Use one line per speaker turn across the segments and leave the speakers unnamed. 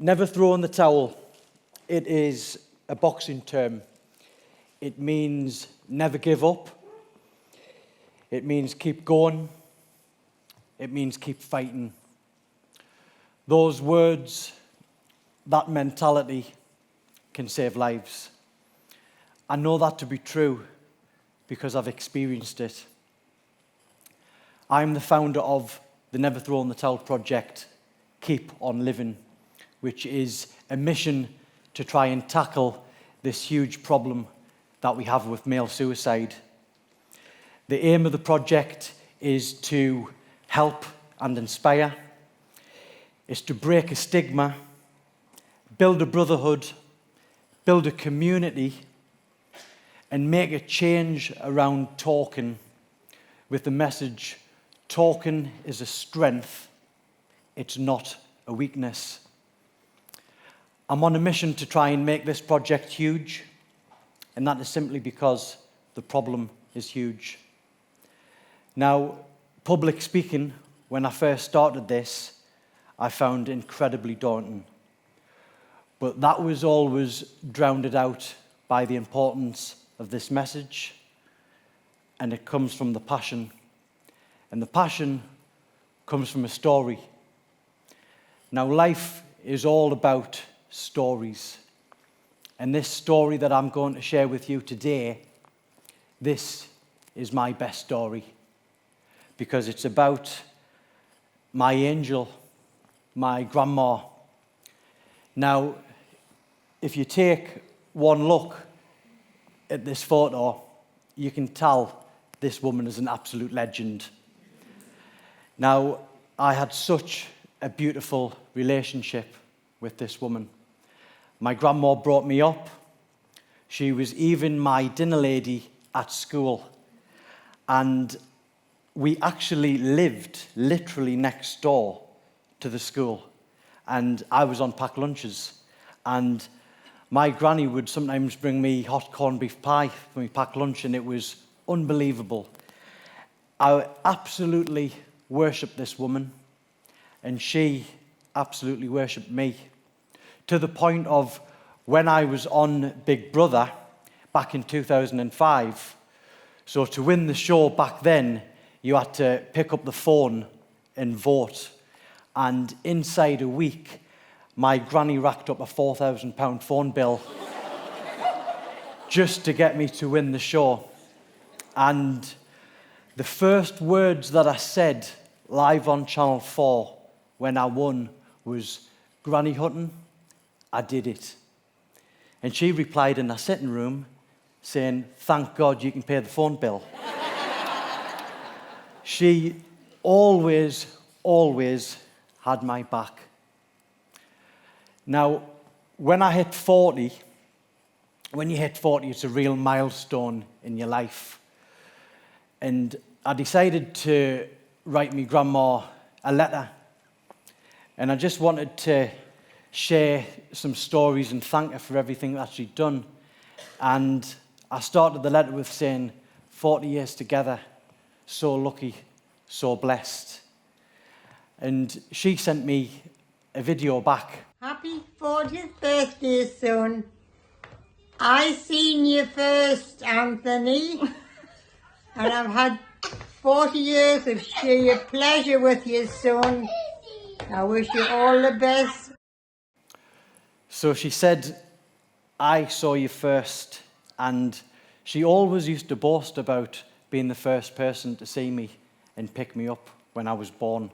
Never throw in the towel. It is a boxing term. It means never give up. It means keep going. It means keep fighting. Those words, that mentality can save lives. I know that to be true because I've experienced it. I'm the founder of the Never Throw in the Towel project, Keep on Living, which is a mission to try and tackle this huge problem that we have with male suicide. The aim of the project is to help and inspire. It's to break a stigma, build a brotherhood, build a community, and make a change around talking with the message, talking is a strength, it's not a weakness. I'm on a mission to try and make this project huge, and that is simply because the problem is huge. Now, public speaking, when I first started this, I found incredibly daunting. But that was always drowned out by the importance of this message, and it comes from the passion. And the passion comes from a story. Now, life is all about stories. And this story that I'm going to share with you today, this is my best story. Because it's about my angel, my grandma. Now, if you take one look at this photo, you can tell this woman is an absolute legend. Now, I had such a beautiful relationship with this woman. My grandma brought me up. She was even my dinner lady at school. And we actually lived literally next door to the school. And I was on packed lunches. And my granny would sometimes bring me hot corned beef pie for my packed lunch, and it was unbelievable. I absolutely worshipped this woman, and she absolutely worshipped me, to the point of when I was on Big Brother back in 2005. So to win the show back then, you had to pick up the phone and vote. And inside a week, my granny racked up a £4,000 phone bill just to get me to win the show. And the first words that I said live on Channel 4 when I won was, "Granny Hutton, I did it." And she replied in our sitting room saying, "Thank God you can pay the phone bill." She always had my back. Now, when I hit 40, when you hit 40, it's a real milestone in your life. And I decided to write my grandma a letter. And I just wanted to share some stories and thank her for everything that she'd done. And I started the letter with saying, 40 years together, so lucky, so blessed. And she sent me a video back.
Happy 40th birthday, son. I seen you first, Anthony. And I've had 40 years of sheer pleasure with you, son. I wish you all the best.
So she said, "I saw you first." And she always used to boast about being the first person to see me and pick me up when I was born.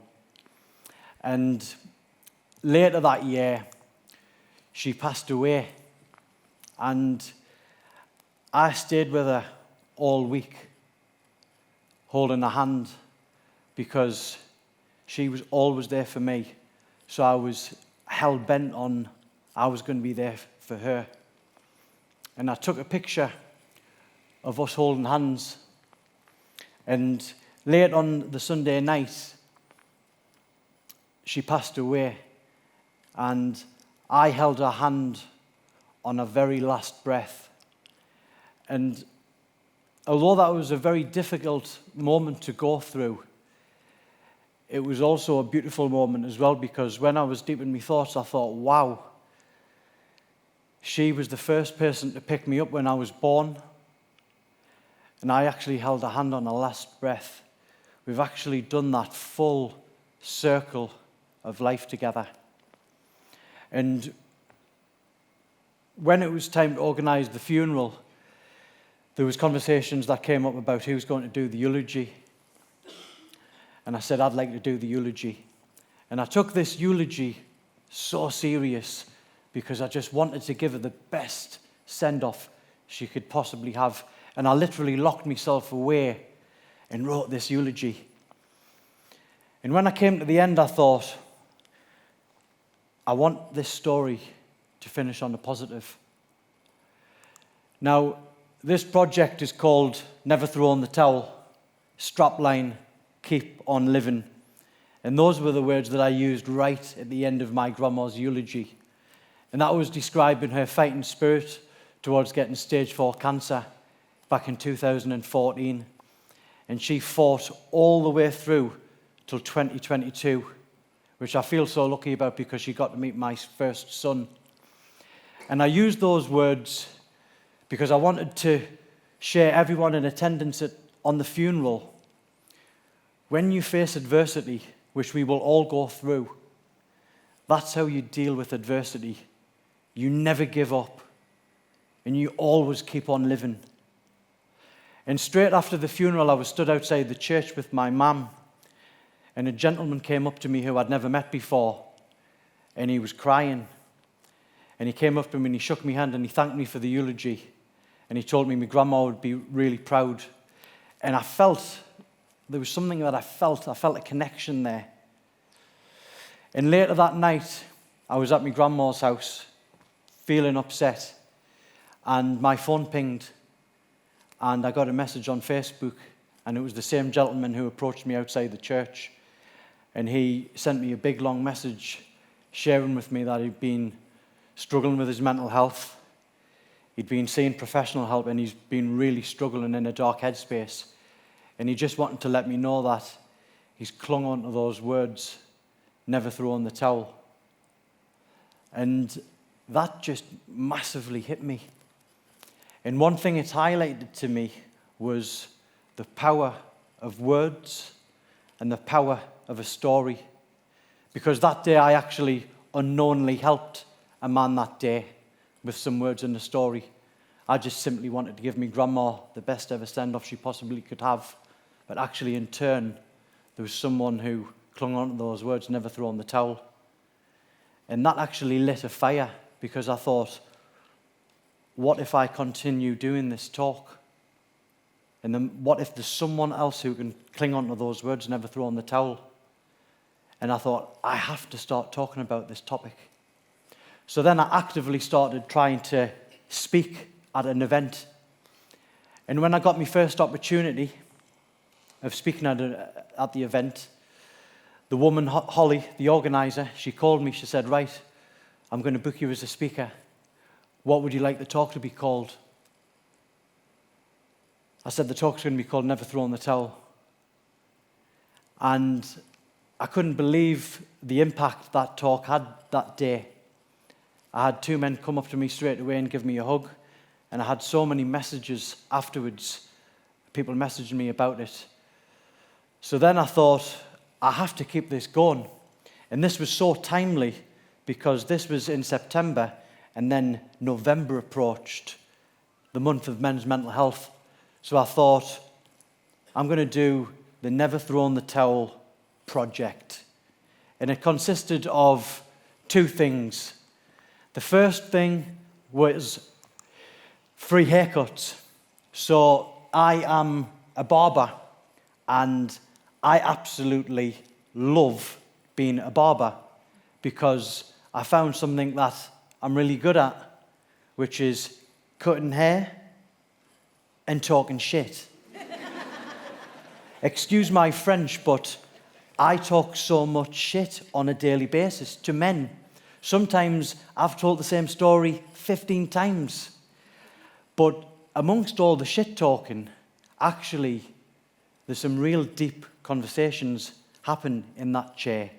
And later that year, she passed away. And I stayed with her all week, holding her hand, because she was always there for me. So I was hell-bent on I was going to be there for her. And I took a picture of us holding hands. And late on the Sunday night, she passed away. And I held her hand on her very last breath. And although that was a very difficult moment to go through, it was also a beautiful moment as well, because when I was deep in my thoughts, I thought, wow, she was the first person to pick me up when I was born, and I actually held her hand on her last breath. We've actually done that full circle of life together. And when it was time to organise the funeral, there was conversations that came up about who's going to do the eulogy. And I said, I'd like to do the eulogy. And I took this eulogy so serious because I just wanted to give her the best send-off she could possibly have. And I literally locked myself away and wrote this eulogy. And when I came to the end, I thought, I want this story to finish on a positive. Now, this project is called Never Throw in the Towel, strapline, keep on living. And those were the words that I used right at the end of my grandma's eulogy. And that was describing her fighting spirit towards getting stage 4 cancer back in 2014. And she fought all the way through till 2022, which I feel so lucky about because she got to meet my first son. And I used those words because I wanted to share everyone in attendance on the funeral. When you face adversity, which we will all go through, that's how you deal with adversity. You never give up, and you always keep on living. And straight after the funeral, I was stood outside the church with my mum, and a gentleman came up to me who I'd never met before, and he was crying. And he came up to me and he shook my hand and he thanked me for the eulogy. And he told me my grandma would be really proud. And I felt, there was something that I felt a connection there. And later that night, I was at my grandma's house, feeling upset. And my phone pinged, and I got a message on Facebook, and it was the same gentleman who approached me outside the church. And he sent me a big, long message sharing with me that he'd been struggling with his mental health. He'd been seeing professional help, and he's been really struggling in a dark headspace. And he just wanted to let me know that he's clung on to those words, never throw in the towel. And that just massively hit me. And one thing it's highlighted to me was the power of words and the power of a story. Because that day I actually unknowingly helped a man that day with some words in the story. I just simply wanted to give me grandma the best ever send-off she possibly could have. But actually, in turn, there was someone who clung on to those words, never throw in the towel. And that actually lit a fire, because I thought, what if I continue doing this talk? And then what if there's someone else who can cling on to those words, never throw in the towel? And I thought, I have to start talking about this topic. So then I actively started trying to speak at an event. And when I got my first opportunity of speaking at the event, the woman, Holly, the organizer, she called me. She said, right, I'm going to book you as a speaker. What would you like the talk to be called? I said, the talk's going to be called Never Throw in the Towel. And I couldn't believe the impact that talk had that day. I had 2 men come up to me straight away and give me a hug. And I had so many messages afterwards, people messaging me about it. So then I thought, I have to keep this going. And this was so timely, because this was in September, and then November approached, the month of men's mental health. So I thought, I'm going to do the Never Throw in the Towel project. And it consisted of 2 things. The first thing was free haircuts. So I am a barber, and I absolutely love being a barber, because I found something that I'm really good at, which is cutting hair and talking shit. Excuse my French, but I talk so much shit on a daily basis to men. Sometimes I've told the same story 15 times. But amongst all the shit talking, actually, there's some real deep conversations happen in that chair.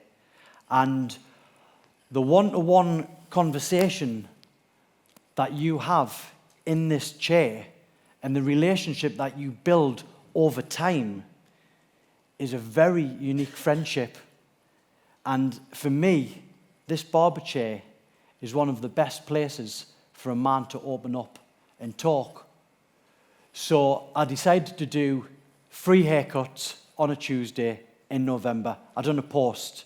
And the one-to-one conversation that you have in this chair and the relationship that you build over time is a very unique friendship. And for me, this barber chair is one of the best places for a man to open up and talk. So I decided to do free haircuts on a Tuesday in November. I done a post.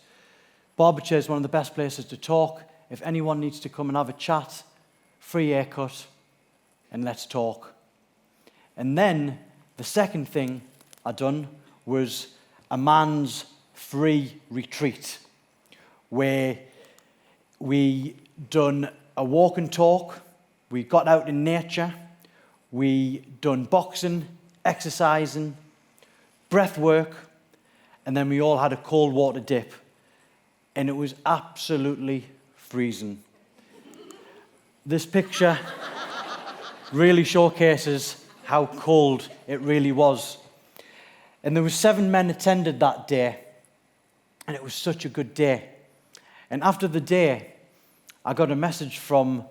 Barber chair is one of the best places to talk. If anyone needs to come and have a chat, free haircut, and let's talk. And then the second thing I done was a man's free retreat, where we done a walk and talk, we got out in nature, we done boxing, exercising, breath work, and then we all had a cold water dip. And it was absolutely freezing. This picture really showcases how cold it really was. And there were 7 men attended that day, and it was such a good day. And after the day, I got a message from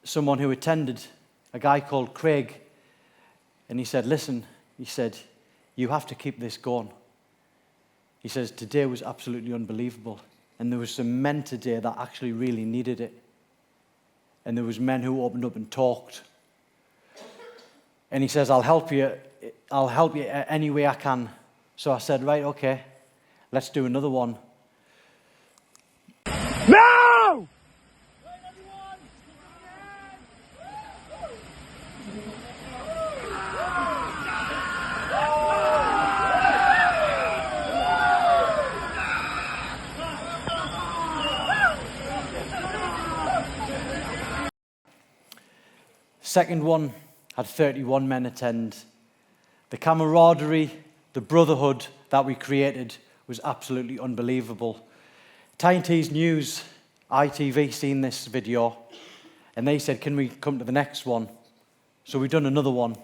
someone who attended, a guy called Craig, and he said, listen, he said, you have to keep this going. He says, today was absolutely unbelievable. And there were some men today that actually really needed it. And there was men who opened up and talked. And he says, I'll help you any way I can. So I said, right, okay, let's do another one.
No!
Second one had 31 men attend. The camaraderie, the brotherhood that we created was absolutely unbelievable. Tyne-Tees News, ITV, seen this video, and they said, can we come to the next one? So we've done another one.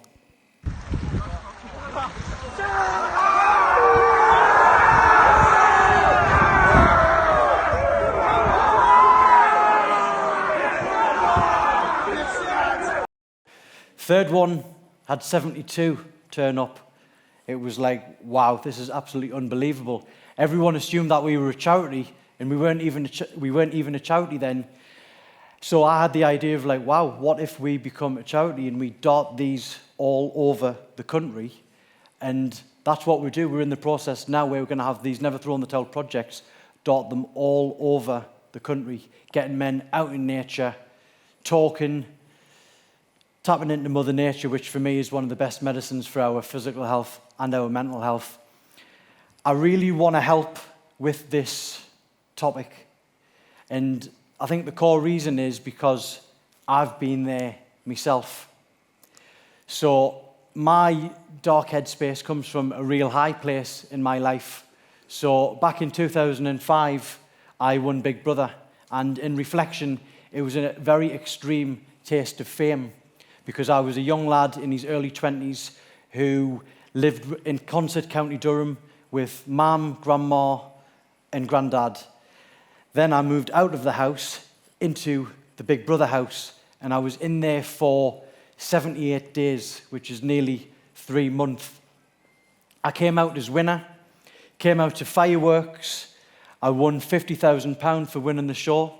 Third one had 72 turn up. It was like, wow, this is absolutely unbelievable. Everyone assumed that we were a charity, and we weren't even a charity then. So I had the idea of like, wow, what if we become a charity and we dot these all over the country? And that's what we do. We're in the process now where we're going to have these Never Throw in the Towel projects, dot them all over the country, getting men out in nature, talking, tapping into Mother Nature, which for me is one of the best medicines for our physical health and our mental health. I really want to help with this topic. And I think the core reason is because I've been there myself. So my dark headspace comes from a real high place in my life. So back in 2005, I won Big Brother. And in reflection, it was a very extreme taste of fame, because I was a young lad in his early 20s who lived in Consett, County Durham, with mum, grandma, and granddad. Then I moved out of the house into the Big Brother house, and I was in there for 78 days, which is nearly 3 months. I came out as winner, came out to fireworks. I won £50,000 for winning the show.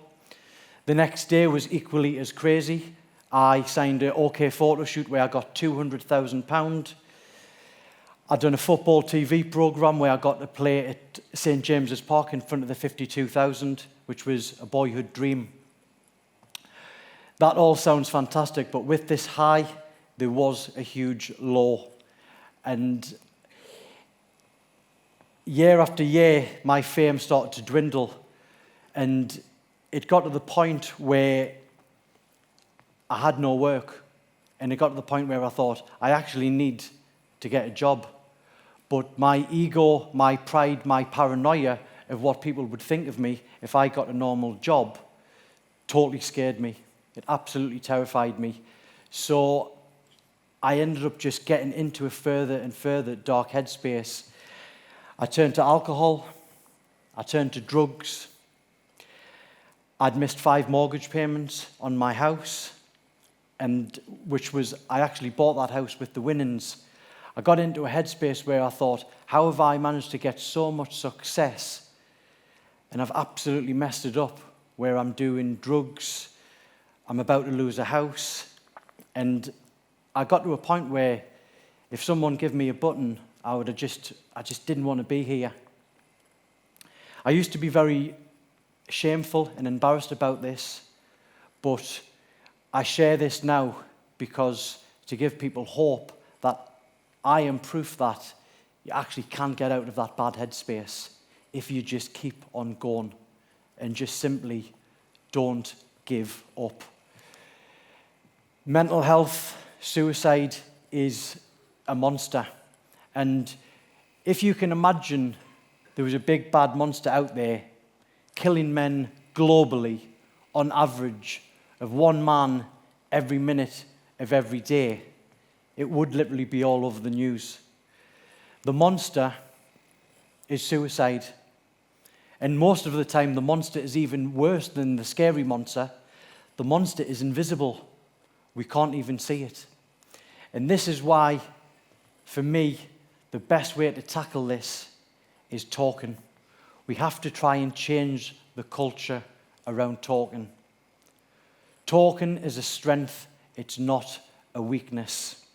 The next day was equally as crazy. I signed an OK photo shoot where I got £200,000. I'd done a football TV programme where I got to play at St James's Park in front of the 52,000, which was a boyhood dream. That all sounds fantastic, but with this high, there was a huge low. And year after year, my fame started to dwindle. And it got to the point where I had no work, and it got to the point where I thought, I actually need to get a job. But my ego, my pride, my paranoia of what people would think of me if I got a normal job totally scared me. It absolutely terrified me. So I ended up just getting into a further and further dark headspace. I turned to alcohol, I turned to drugs. I'd missed 5 mortgage payments on my house, and I actually bought that house with the winnings. I got into a headspace where I thought, how have I managed to get so much success? And I've absolutely messed it up, where I'm doing drugs, I'm about to lose a house. And I got to a point where if someone gave me a button, I just didn't want to be here. I used to be very shameful and embarrassed about this, but I share this now because to give people hope that I am proof that you actually can get out of that bad headspace if you just keep on going and just simply don't give up. Mental health, suicide is a monster. And if you can imagine there was a big bad monster out there killing men globally on average of 1 man every minute of every day, it would literally be all over the news. The monster is suicide. And most of the time, the monster is even worse than the scary monster. The monster is invisible. We can't even see it. And this is why, for me, the best way to tackle this is talking. We have to try and change the culture around talking. Talking is a strength, it's not a weakness.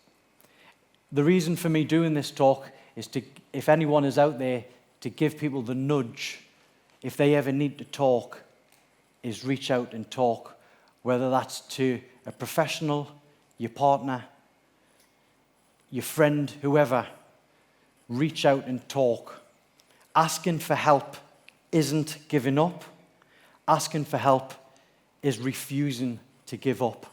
The reason for me doing this talk is to, if anyone is out there, to give people the nudge, if they ever need to talk, is reach out and talk, whether that's to a professional, your partner, your friend, whoever. Reach out and talk. Asking for help isn't giving up. Asking for help is refusing to give up.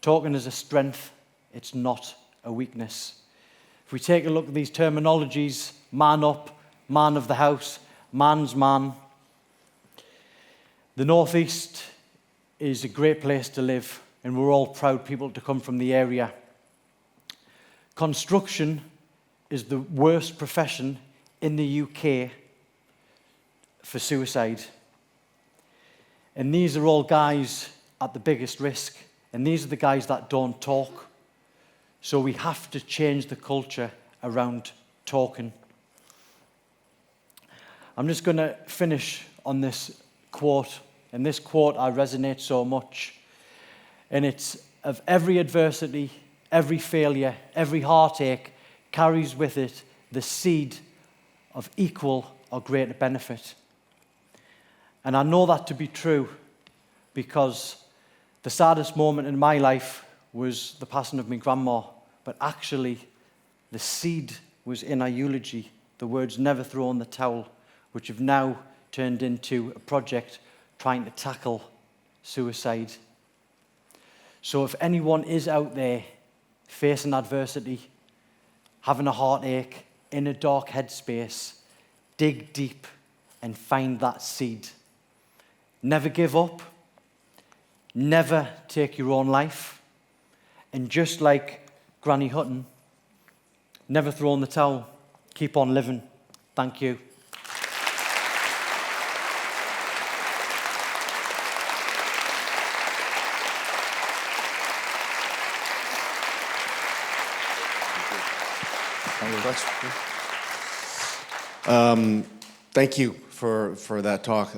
Talking is a strength, it's not a weakness. If we take a look at these terminologies, man up, man of the house, man's man. The Northeast is a great place to live, and we're all proud people to come from the area. Construction is the worst profession in the UK for suicide. And these are all guys at the biggest risk, and these are the guys that don't talk. So we have to change the culture around talking. I'm just going to finish on this quote, and this quote I resonate so much. And it's, of every adversity, every failure, every heartache carries with it the seed of equal or greater benefit. And I know that to be true because the saddest moment in my life was the passing of my grandma, but actually the seed was in our eulogy, the words "never throw in the towel," which have now turned into a project trying to tackle suicide. So if anyone is out there facing adversity, having a heartache, in a dark headspace, dig deep and find that seed. Never give up. Never take your own life. And just like Granny Hutton, never throw in the towel. Keep on living. Thank you.
Thank you for that talk.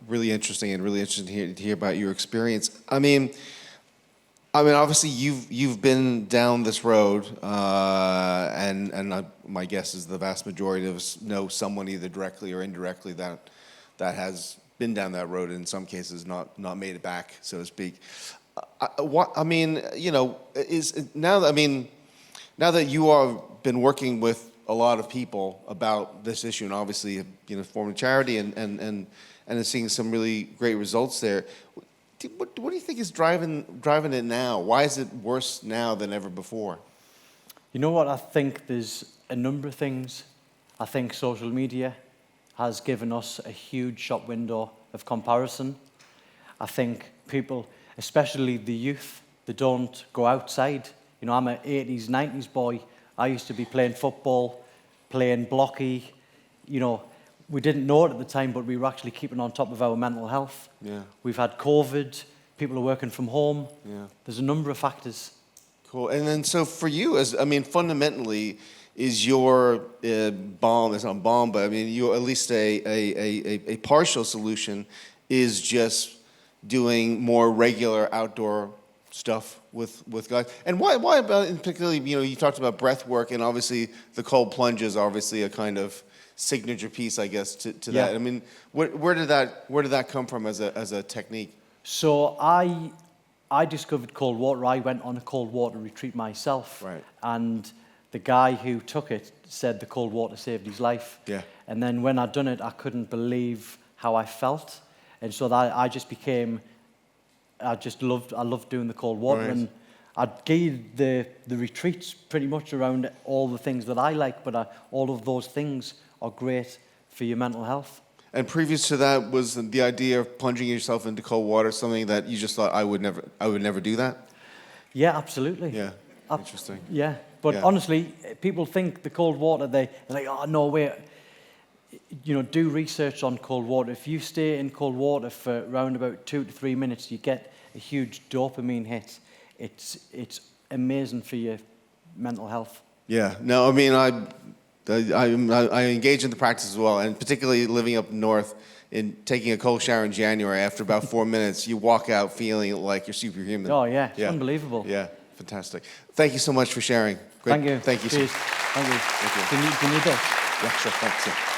Really interesting and really interesting to hear about your experience. I mean, obviously you've been down this road, and my guess is the vast majority of us know someone either directly or indirectly that has been down that road, and in some cases not made it back, so to speak. Now that you have been working with a lot of people about this issue, and obviously, forming a charity and seeing some really great results there, what do you think is driving it now? Why is it worse now than ever before?
You know what? I think there's a number of things. I think social media has given us a huge shop window of comparison. I think people, especially the youth, they don't go outside. I'm an 80s, 90s boy. I used to be playing football, playing blocky. You know, we didn't know it at the time, but we were actually keeping on top of our mental health.
Yeah.
We've had COVID, people are working from home.
Yeah.
There's a number of factors.
Cool. And then, so for you, fundamentally, is your balm, it's not balm, but I mean, you at least a partial solution is just doing more regular outdoor stuff with guys. And why about, in particularly, you know, you talked about breath work, and obviously the cold plunge is obviously a kind of signature piece, I guess, to
Yeah.
that. I mean, where did that come from as a technique?
So I discovered cold water. I went on a cold water retreat myself.
Right.
And the guy who took it said the cold water saved his life.
Yeah.
And then when I'd done it, I couldn't believe how I felt. And so that I just became, I loved doing the cold water.
Right.
And I'd geared the retreats pretty much around all the things that I like, but all of those things are great for your mental health.
And previous to that, was the idea of plunging yourself into cold water something that you just thought I would never do that?
Yeah, absolutely.
Yeah, interesting.
Yeah, but
Yeah.
honestly, people think the cold water, they're like, oh, no way. You know, do research on cold water. If you stay in cold water for around about 2 to 3 minutes, you get a huge dopamine hit. It's amazing for your mental health.
Yeah. No, I mean, I engage in the practice as well, and particularly living up north, in taking a cold shower in January, after about 4 minutes, you walk out feeling like you're superhuman.
Oh, yeah, it's unbelievable.
Yeah, fantastic. Thank you so much for sharing. Great.
Thank you.
Thank you.
Cheers. Thank you.
Thank you.
Do you need this?
Yeah, sure. Thanks. Yeah.